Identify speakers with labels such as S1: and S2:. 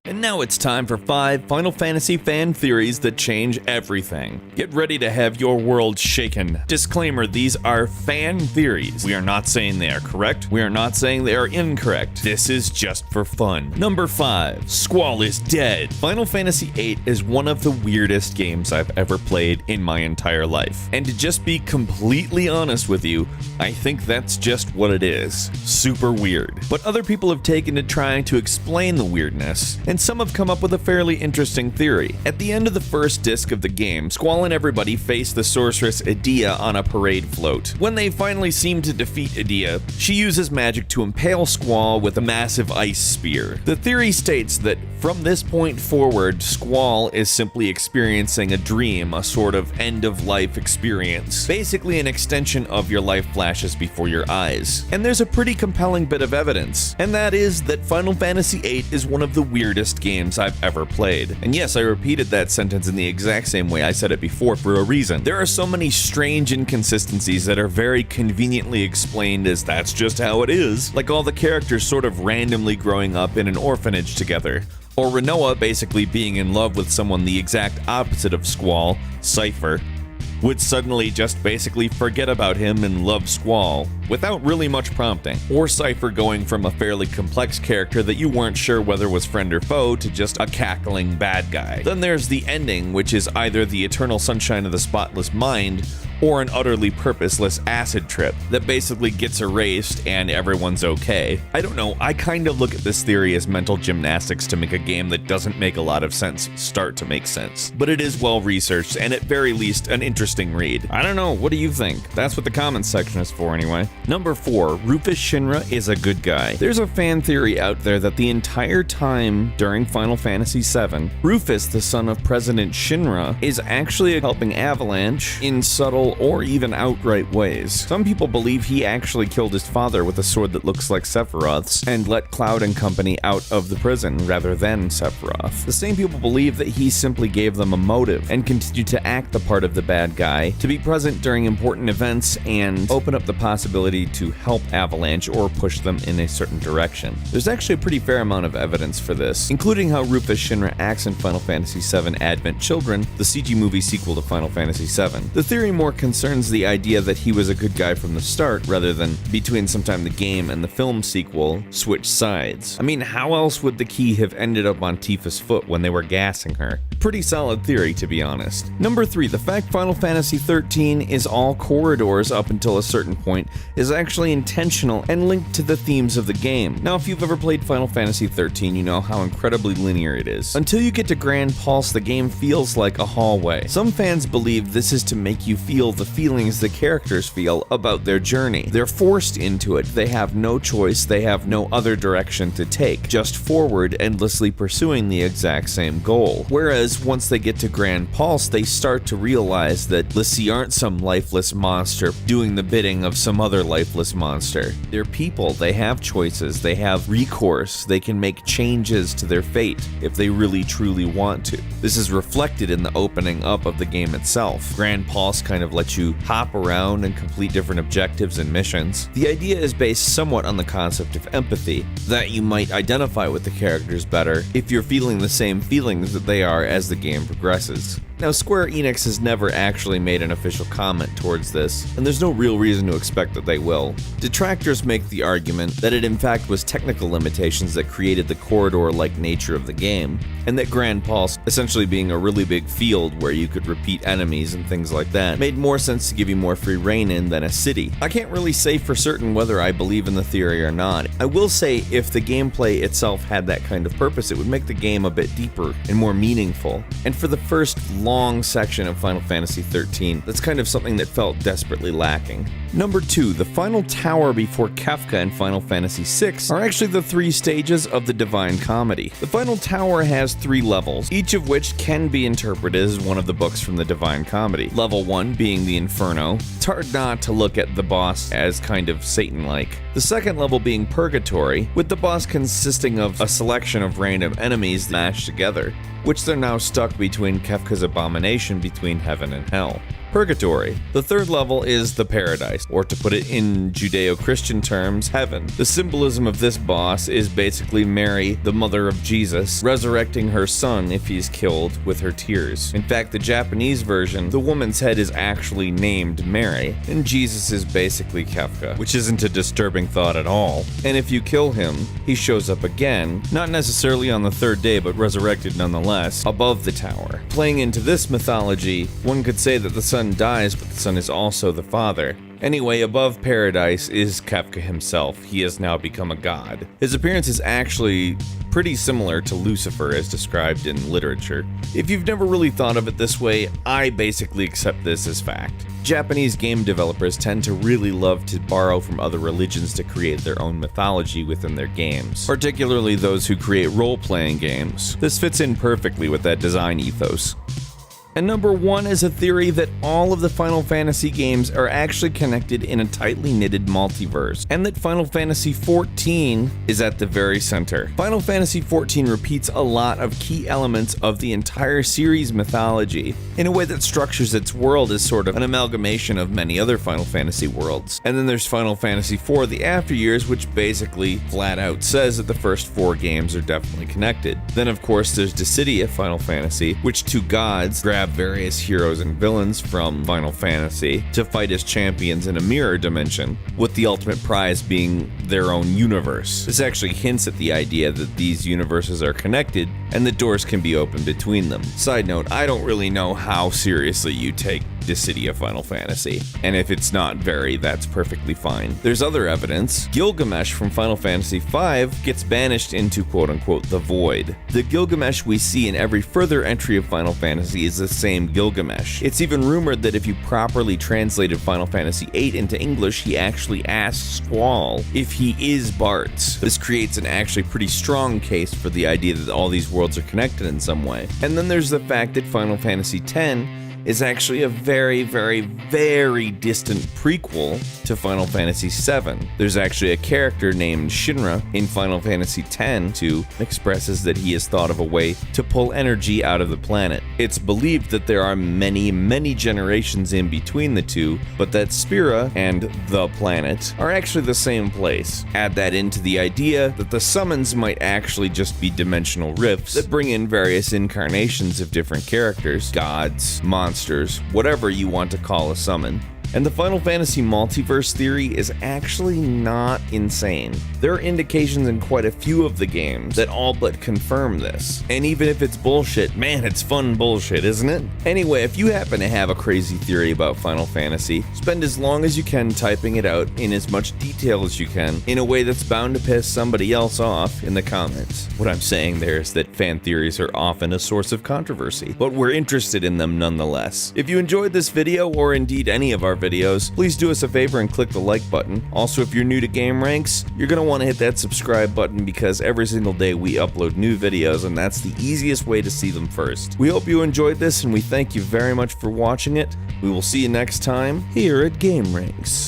S1: And now it's time for 5 Final Fantasy fan theories that change everything. Get ready to have your world shaken. Disclaimer, these are fan theories. We are not saying they are correct. We are not saying they are incorrect. This is just for fun. Number 5. Squall is dead. Final Fantasy VIII is one of the weirdest games I've ever played in my entire life. And to just be completely honest with you, I think that's just what it is. Super weird. But other people have taken to trying to explain the weirdness, and some have come up with a fairly interesting theory. At the end of the first disc of the game, Squall and everybody face the sorceress Edea on a parade float. When they finally seem to defeat Edea, she uses magic to impale Squall with a massive ice spear. The theory states that from this point forward, Squall is simply experiencing a dream, a sort of end-of-life experience. Basically an extension of your life flashes before your eyes. And there's a pretty compelling bit of evidence, and that is that Final Fantasy VIII is one of the weirdest games I've ever played. And yes, I repeated that sentence in the exact same way I said it before for a reason. There are so many strange inconsistencies that are very conveniently explained as that's just how it is, like all the characters sort of randomly growing up in an orphanage together. Or Rinoa basically being in love with someone the exact opposite of Squall, Cypher, would suddenly just basically forget about him and love Squall without really much prompting. Or Cypher going from a fairly complex character that you weren't sure whether was friend or foe to just a cackling bad guy. Then there's the ending, which is either the eternal sunshine of the spotless mind or an utterly purposeless acid trip that basically gets erased and everyone's okay. I don't know, I kind of look at this theory as mental gymnastics to make a game that doesn't make a lot of sense start to make sense. But it is well researched and at very least an interesting read. I don't know, what do you think? That's what the comments section is for anyway. Number 4, Rufus Shinra is a good guy. There's a fan theory out there that the entire time during Final Fantasy VII, Rufus, the son of President Shinra, is actually helping Avalanche in subtle or even outright ways. Some people believe he actually killed his father with a sword that looks like Sephiroth's and let Cloud and company out of the prison rather than Sephiroth. The same people believe that he simply gave them a motive and continued to act the part of the bad guy, to be present during important events and open up the possibility to help Avalanche or push them in a certain direction. There's actually a pretty fair amount of evidence for this, including how Rufus Shinra acts in Final Fantasy VII Advent Children, the CG movie sequel to Final Fantasy VII. The theory more concerns the idea that he was a good guy from the start, rather than between sometime the game and the film sequel switch sides. I mean, how else would the key have ended up on Tifa's foot when they were gassing her? Pretty solid theory, to be honest. Number 3, the fact Final Fantasy XIII is all corridors up until a certain point is actually intentional and linked to the themes of the game. Now, if you've ever played Final Fantasy XIII, you know how incredibly linear it is. Until you get to Grand Pulse, the game feels like a hallway. Some fans believe this is to make you feel the feelings the characters feel about their journey. They're forced into it. They have no choice. They have no other direction to take, just forward, endlessly pursuing the exact same goal. Whereas once they get to Grand Pulse, they start to realize that Lissi aren't some lifeless monster doing the bidding of some other lifeless monster. They're people. They have choices. They have recourse. They can make changes to their fate if they really truly want to. This is reflected in the opening up of the game itself. Grand Pulse kind of lets you hop around and complete different objectives and missions. The idea is based somewhat on the concept of empathy, that you might identify with the characters better if you're feeling the same feelings that they are as the game progresses. Now, Square Enix has never actually made an official comment towards this, and there's no real reason to expect that they will. Detractors make the argument that it in fact was technical limitations that created the corridor-like nature of the game, and that Grand Pulse, essentially being a really big field where you could repeat enemies and things like that, made more sense to give you more free reign in than a city. I can't really say for certain whether I believe in the theory or not. I will say if the gameplay itself had that kind of purpose, it would make the game a bit deeper and more meaningful. And for the first long section of Final Fantasy XIII, that's kind of something that felt desperately lacking. Number 2, the final tower before Kefka in Final Fantasy VI are actually the 3 stages of the Divine Comedy. The final tower has 3 levels, each of which can be interpreted as one of the books from the Divine Comedy. Level 1 being the Inferno. It's hard not to look at the boss as kind of Satan-like. The second level being Purgatory, with the boss consisting of a selection of random enemies mashed together, which they're now stuck between Kefka's abomination between heaven and hell. Purgatory. The third level is the paradise, or to put it in Judeo-Christian terms, heaven. The symbolism of this boss is basically Mary, the mother of Jesus, resurrecting her son if he's killed with her tears. In fact, the Japanese version, the woman's head is actually named Mary, and Jesus is basically Kafka, which isn't a disturbing thought at all. And if you kill him, he shows up again, not necessarily on the third day, but resurrected nonetheless, above the tower. Playing into this mythology, one could say that the son dies, but the son is also the father. Anyway, above paradise is Kafka himself. He has now become a god. His appearance is actually pretty similar to Lucifer as described in literature. If you've never really thought of it this way, I basically accept this as fact. Japanese game developers tend to really love to borrow from other religions to create their own mythology within their games, particularly those who create role-playing games. This fits in perfectly with that design ethos. And number 1 is a theory that all of the Final Fantasy games are actually connected in a tightly knitted multiverse, and that Final Fantasy XIV is at the very center. Final Fantasy XIV repeats a lot of key elements of the entire series mythology in a way that structures its world as sort of an amalgamation of many other Final Fantasy worlds. And then there's Final Fantasy IV, the After Years, which basically flat out says that the first 4 games are definitely connected. Then of course there's Dissidia Final Fantasy, which two gods grab various heroes and villains from Final Fantasy to fight as champions in a mirror dimension, with the ultimate prize being their own universe. This actually hints at the idea that these universes are connected and that doors can be opened between them. Side note, I don't really know how seriously you take Dissidia Final Fantasy, and if it's not very, that's perfectly fine. There's other evidence. Gilgamesh from Final Fantasy V gets banished into quote-unquote the void. The Gilgamesh we see in every further entry of Final Fantasy is the same Gilgamesh. It's even rumored that if you properly translated Final Fantasy VIII into English, he actually asks Squall if he is Bart's. This creates an actually pretty strong case for the idea that all these worlds are connected in some way. And then there's the fact that Final Fantasy X is actually a very, very, very distant prequel to Final Fantasy VII. There's actually a character named Shinra in Final Fantasy X who expresses that he has thought of a way to pull energy out of the planet. It's believed that there are many, many generations in between the two, but that Spira and the planet are actually the same place. Add that into the idea that the summons might actually just be dimensional rifts that bring in various incarnations of different characters, gods, monsters, whatever you want to call a summon. And the Final Fantasy multiverse theory is actually not insane. There are indications in quite a few of the games that all but confirm this. And even if it's bullshit, man, it's fun bullshit, isn't it? Anyway, if you happen to have a crazy theory about Final Fantasy, spend as long as you can typing it out in as much detail as you can in a way that's bound to piss somebody else off in the comments. What I'm saying there is that fan theories are often a source of controversy, but we're interested in them nonetheless. If you enjoyed this video, or indeed any of our videos, please do us a favor and click the like button. Also, if you're new to Game Ranks, you're going to want to hit that subscribe button because every single day we upload new videos and that's the easiest way to see them first. We hope you enjoyed this and we thank you very much for watching it. We will see you next time here at Game Ranks.